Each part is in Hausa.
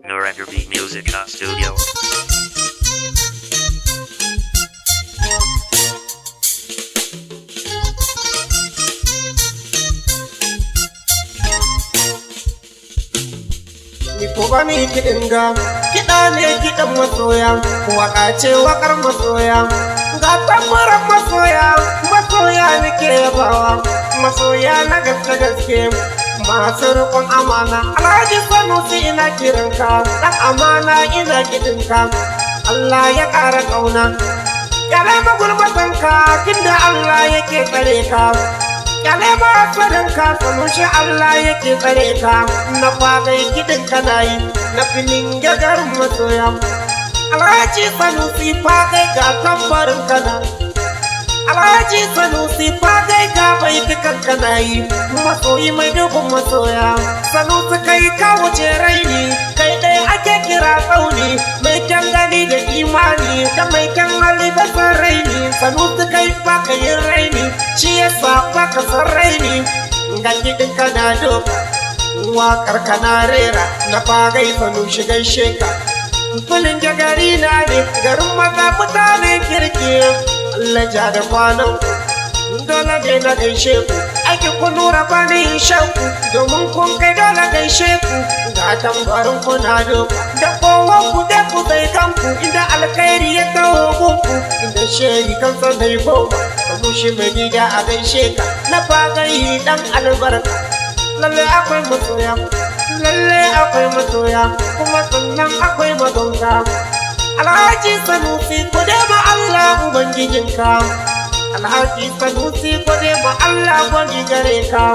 Narrator Beat Music Studio. Ni ko ba mi kiɗin ga kiɗa ne kiɗan masoya, waka ce wakar masoya, ga tambaran masoya, masoya nake yabawa, masoya na gaske gaske masu riƙon amana. Alhaji Sanusi ina kiranka, ɗan amana ina kiɗinka, Allah ya ƙara ƙauna. Kyale magulmatanka tunda Allah yake tsare ka, kyale masarinka Sanusi Allah yake tsare ka. Na fagai kiɗin kana yi na filin gagarin masoya, Alhaji Sanusi fagai ga tambarin kana, Alhaji Sanusi fagai ga baitukan kana yi, masoyi mai dubin masoya. Sanusi kai ka wuce raini, kai ɗaya ake kira tsauni, mai kyan gani da imani da mai kyan hali da san raini. Sanusi kai baka yin raini, shi yasa baka san raini. Ga kiɗin kana doka, waƙar kana rera, na fagai Sanusi gaishe ka. Filin jagari na ne, garin maza mutanen kirki, Allah ja da kwanan dole dai na gaishe ku, aikin ku nura bani shakku, domin kun kai dole gaishe ku. Ga tambarin ku na doka, da kowan ku da ku zai kanku, inda alkhairi ya taho gunku, inda sheri kansa zai goma. Sanusi mai gida a gaishe ka, na fagayi dan albarka. Lalle akwai masoya, lalle akwai masoya, kuma sannan akwai magauta. Alhaji Sanusi gode ma Allah ubangijinka, Alhaji Sanusi gode ma Allah gwani gare ka.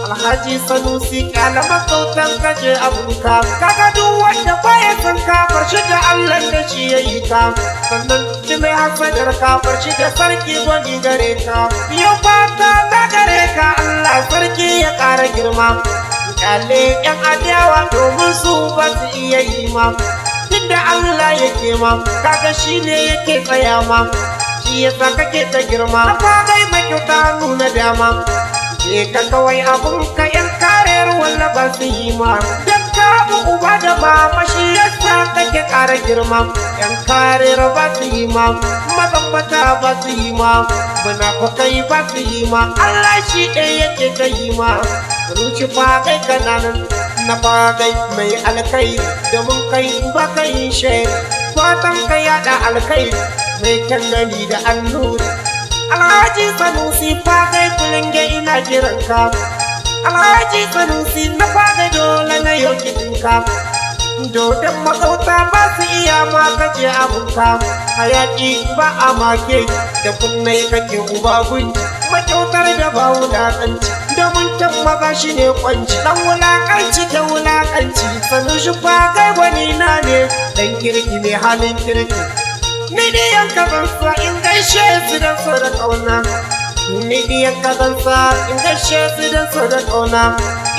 Alhaji Sanusi kyala makautan kaje abunka, kaga duk wanda baya san ka farshi da Allah da shi yayi ka, sannan ji mai hasadar ka farshi da sarki gwani gare ka. Yau fata na gare ka Allah sarki ya ƙara girma, kyale yan adawa domin su ba su iya yi ma, tunda Allah yake ma kaga shi ne yake tsaya ma, shi yasa kake ta girma. Na fagai mai kyauta nuna dama, je ka kawai abun ka yan karer walla ba su yi ma, dan ka bu uba da mama shi yasa kake ƙara girma. Yan karer ba su yi ma, mazambata ba su yi ma, munafukai ba su yi ma, Allah shi ɗaya yake ta yi ma. Ruci fagai kananan na fagai mai alkai, domin kai ba ka yi shari, fatan ka yaɗa alkai mai kyan gani da annuri. Alhaji Sanusi fagai kulinge ina kiranka, Alhaji Sanusi na fagai dole na yau kiɗinka, dodon makauta ba su iya ma kaje abunka. Hayaki ba a make da kunnai kake uba gunji, makyautar da ba wulaƙanci, domin can maza shi ne kwanci, dan wulaƙanci da wulaƙanci. Sanusi fagai wani na ne, dan kirki ne halin kirki. Ni diyan kazansa in gaishe su da so da ƙauna, ni diyan kazansa in gaishe su da so da ƙauna.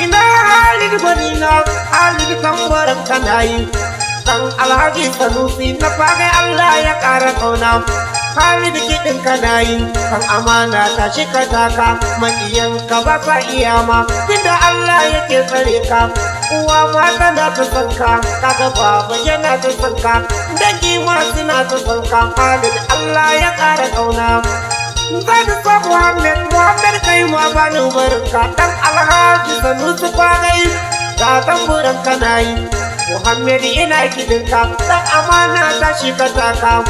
Ina halin gwani na halin tambaran kana yi, dan Alhaji Sanusi na fagai Allah ya ƙara ƙauna. Halin kiɗin kana yi, kan amana ta shi ka taka, maƙiyanka ba sa iya ma, tunda Allah yake tsare ka. Uwa ma tana ta san ka, kaga baba yana ta san ka, dangi ma suna ta san ka. Halin Allah ya ƙara ƙauna. Zan sa Muhammad kai ma ba ni barinka, dan Alhaji Sanusi fagai ga tamburan kana yi. Muhammad ina kiɗinka, dan amana ta shi ka taka,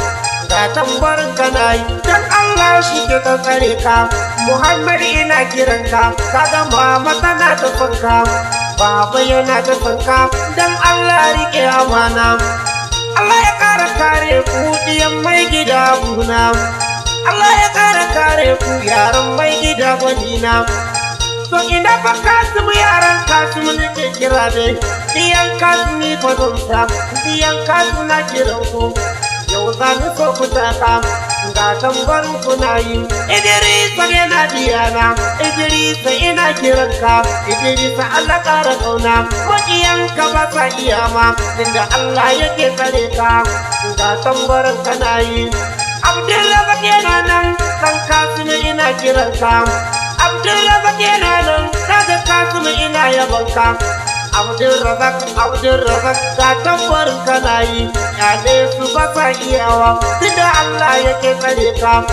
ga tambarin kana yi, dan Allah shi ke ka tsare ka. Muhammad ina kiranka, kaga mama tana ta son ka, baba yana ta son ka, dan Allah rike amana. Allah ya ƙara kare ku diyan mai gida buna, Allah ya ƙara kare ku yaran mai gida gwanina. To ina fa Kasimu yaran Kasimu nake kira ne, diyan Kasimu fa don ta, diyan Kasimu na kiran ku. Yau za ni so ku taka, ga tambarin kuna yi. Idrisa yana diyana, Idrisa ina kiranka, Idrisa Allah ƙara ƙauna. Maƙiyanka ba sa iya ma, inda Allah yake tsare ka, ga tambarin kana yi. Abdullahi yana nan, ɗan Kasimu ina kiranka, Abdullahi yana nan. Salamu ina yabonka Abdulrazak ga tambarin kana yi Yale su ba sa iyawa Tunda Allah yake tsare ka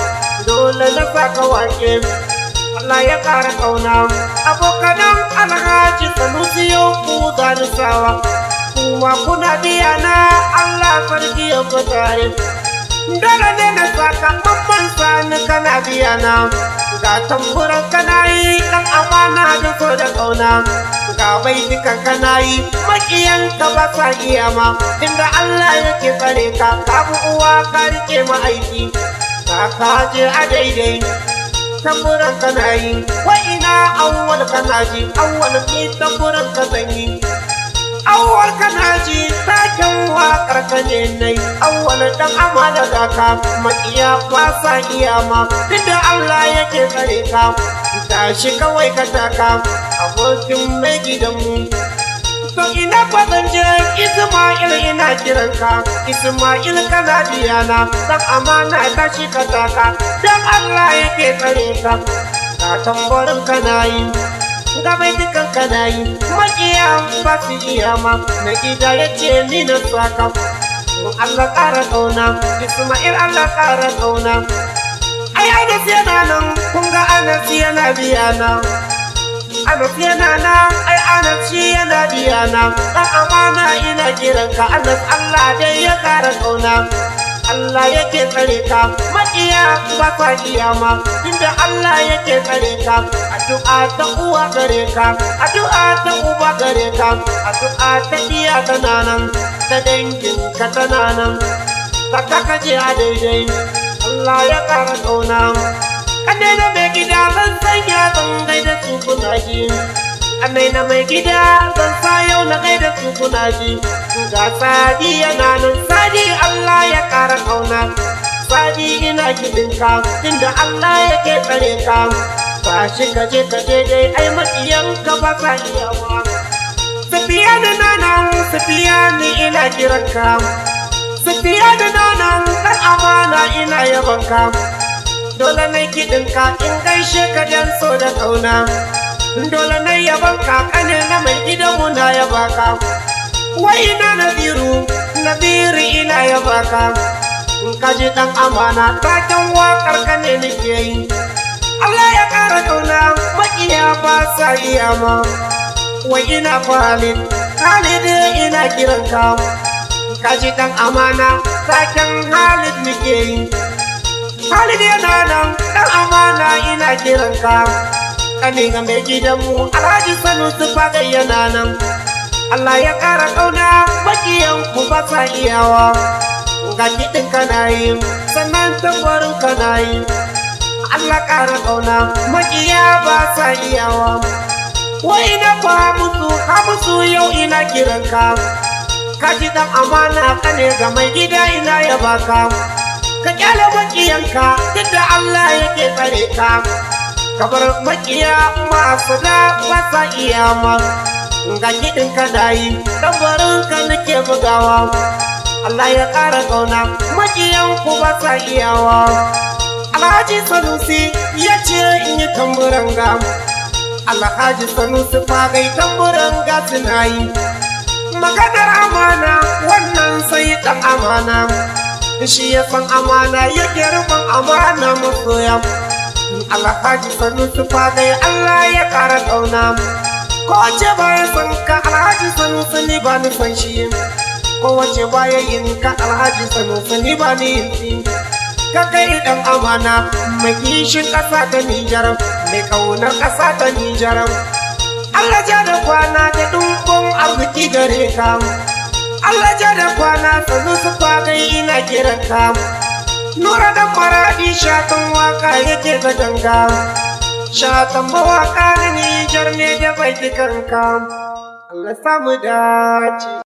Dole na saka wake Allah ya ƙara ƙauna Abokanan Alhaji Sanusi yau ku zanisawa Kuma kuna biya na Allah sarki ya tare Dole ne na saka mamman sani kana biya na Ga tamburan kana yi ɗan amana da so da ƙauna Ga baitukan kana yi maƙiyan ka ba sa iya ma Inda Allah yake tsare ka Kabu uwa ka rike ma aiki Ka kaje a daidai Tamburan kana yi wa ina awwal kana ji Awwal ki tamburan ka zanyi Awwal kana ji taken waƙar ka ne nai Awwal dan amana ga ka maƙiya ba sa iya ma Inda Allah yake tsare ka Tashi kawai ka taka abokin mai gidanmu To ina kwatance Ismail ina kiranka Ismail kana diyana Dan amana tashi ka taka Dan Allah yake tsare ka Ka tambarin kana yi Ga baitukan kana yi Maƙiya ba su iya ma Na gida ya ce ni na saka Allah ƙara ƙauna Ismail Allah ƙara ƙauna Ai Anas yana nan kun ga Anas yana biyana Anas yana nan ai Anas shi yana biyana Dan amana ina kiranka Anas Allah dai ya ƙara ƙauna Allah yake tsare ka maƙiya ba sa iya ma Inda Allah yake tsare ka addu'a ta uwa gare ka addu'a ta uba gare ka addu'a ta iya tana nan ta dangin ka tana nan ka kaje a daidai Allah ya ƙara ƙauna Annai na mai gida zan sanya zan gaida su kuna ji Annai na mai gida zan sa yau na gaida su kuna ji Ga Sadi yana nan Sadi Allah ya ƙara ƙauna Sadi ina kiɗinka Tunda Allah yake tsare ka Tashi kaje dai ai maƙiyanka ba sa iyawa Sufiyanu na nan Sufiyanu ina kiranka Sufiyanu na nan ɗan amana ina yabonka Dole na kiɗinka in gaishe ka dan so da ƙauna Dole na yabonka ƙane na mai gidanmu na yabaka Wai na Naziru ina yabaka In ka ji ɗan amana taken waƙar ka ne nake yi Allah ya ƙara ƙauna maƙiya ba sa iya ma Wai ina Khalid ina kiranka Ka ji ɗan amana taken Khalid nake yi Khalid yana nan ɗan amana ina kiranka Kane ga mai gidanmu Alhaji Sanusi Fagai yana nan Allah ya ƙara ƙauna maƙiyan ku ba sa iyawa Ga kiɗin kana yi sannan tambarin kana yi Allah ƙara ƙauna maƙiya ba sa iyawa Wai na Hamisu yau ina kiranka Ka ji ɗan amana kane ga mai gida ina yabaka Ka kyale maƙiyanka duk da Allah yake tsare ka Ka bar maƙiya masu da ba sa iya ma Ga kiɗin ka dayi tambarin ka nake bugawa Allah ya ƙara ƙauna maƙiyan ku ba sa iyawa Alhaji Sanusi ya ce in yi tamburan ga Alhaji Sanusi Fagai tamburan ga suna yi Maganar amana wannan sai ɗan amana Shi ya san amana yake rufin amana masoya Alhaji Sanusi Fagai Allah ya ƙara ƙauna Kowace baya san ka Alhaji Sanusi ni ba ni san shi Kowace baya yin ka Alhaji Sanusi ni ba ni yin shi Ka kai ɗan amana mai kishin ƙasa ta Nijar Mai ƙaunar ƙasa ta Nijar Allah ja da kwana da ɗumbin arziki gare ka Allah ja da kwana Sanusi Fagai ina kiran ka Nura da maradi shatan waka yake ga ganga Shatan mawaka na Nijar ne da bai kanka Allah samu dace